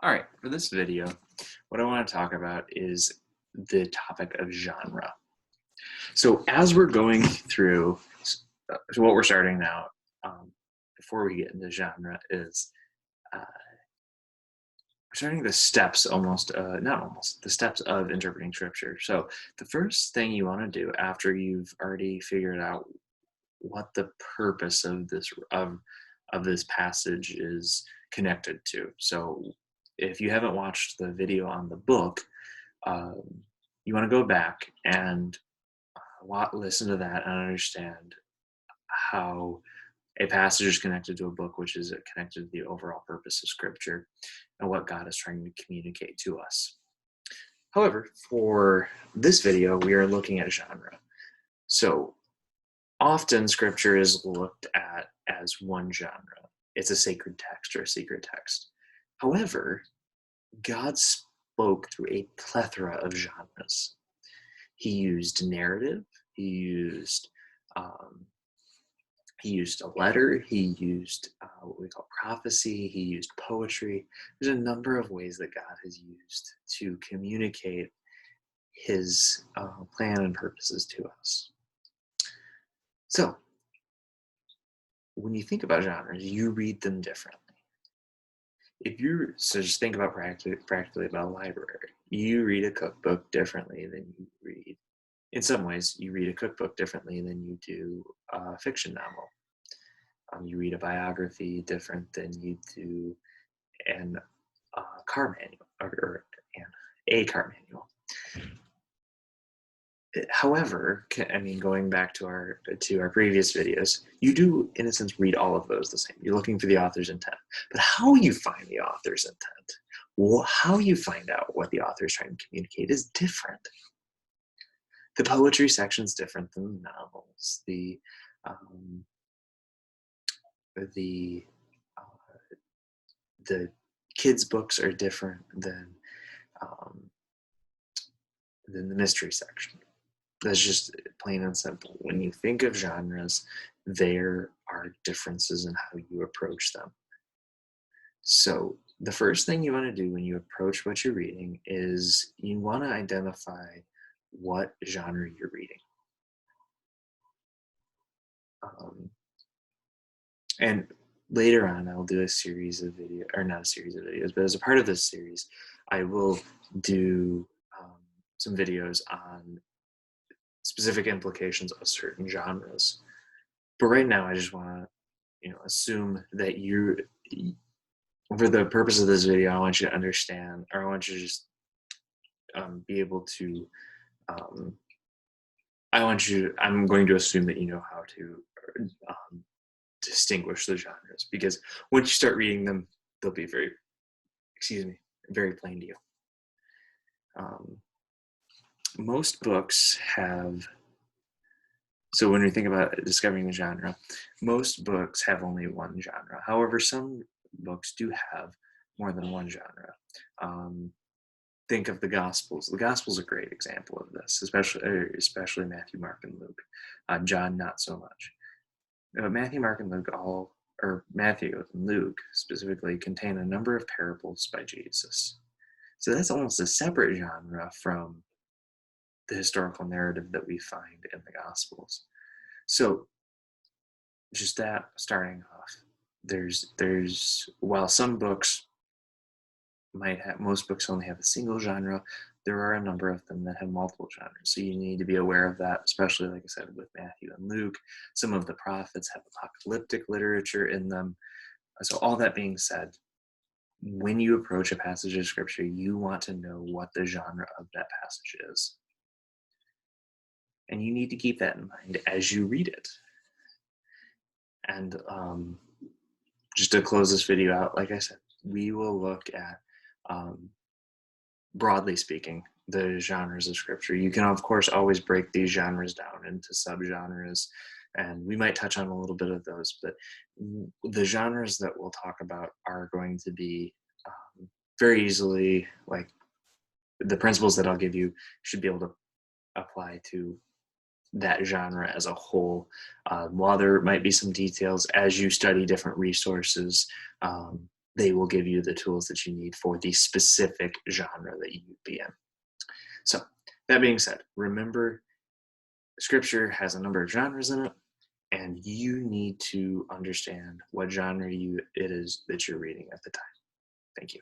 All right, for this video, what I want to talk about is the topic of genre. So as we're going through, so what we're starting now, before we get into genre, is we're starting the steps not almost, the steps of interpreting scripture. So the first thing you want to do after you've already figured out what the purpose of this passage is connected to. So if you haven't watched the video on the book, um, you want to go back and listen to that and understand how a passage is connected to a book, which is connected to the overall purpose of Scripture and what God is trying to communicate to us. However, for this video, we are looking at genre. So often Scripture is looked at as one genre. It's a sacred text or a secret text. However, God spoke through a plethora of genres. He used narrative. Um, he used a letter. He used what we call prophecy. He used poetry. There's a number of ways that God has used to communicate his plan and purposes to us. So when you think about genres, you read them differently. Just think about practically about a library. You read a cookbook differently than you read. In some ways, you read a cookbook differently than you do a fiction novel. You read a biography different than you do an car manual or a car manual. However, going back to our previous videos, you do, in a sense, read all of those the same. You're looking for the author's intent. But how you find the author's intent, how you find out what the author is trying to communicate is different. The poetry section is different than the novels. The kids' books are different than the mystery section. That's just plain and simple. When you think of genres, there are differences in how you approach them. So the first thing you want to do when you approach what you're reading is you want to identify what genre you're reading. And later on, I'll do a series of videos, or not a series of videos, but as a part of this series, I will do some videos on specific implications of certain genres. But right now, I just want to, assume that for the purpose of this video, I want you to understand, or I want you to just be able to, I'm going to assume that you know how to distinguish the genres, because once you start reading them, they'll be very plain to you. Most books have, so when we think about discovering the genre, most books have only one genre. However, some books do have more than one genre. Think of the Gospels. The Gospels are a great example of this, especially Matthew, Mark, and Luke. John, not so much. Matthew, Mark, and Luke Matthew and Luke specifically contain a number of parables by Jesus. So that's almost a separate genre from the historical narrative that we find in the Gospels. So just that starting off, while some books most books only have a single genre, there are a number of them that have multiple genres. So you need to be aware of that, especially, like I said, with Matthew and Luke. Some of the prophets have apocalyptic literature in them. So all that being said, when you approach a passage of scripture, you want to know what the genre of that passage is. And you need to keep that in mind as you read it. And just to close this video out, like I said, we will look at, broadly speaking, the genres of scripture. You can, of course, always break these genres down into subgenres, and we might touch on a little bit of those, but the genres that we'll talk about are going to be very easily, like the principles that I'll give you should be able to apply to that genre as a whole. While there might be some details as you study different resources, they will give you the tools that you need for the specific genre that you'd be in. So, that being said, remember Scripture has a number of genres in it, and you need to understand what genre it is that you're reading at the time. Thank you.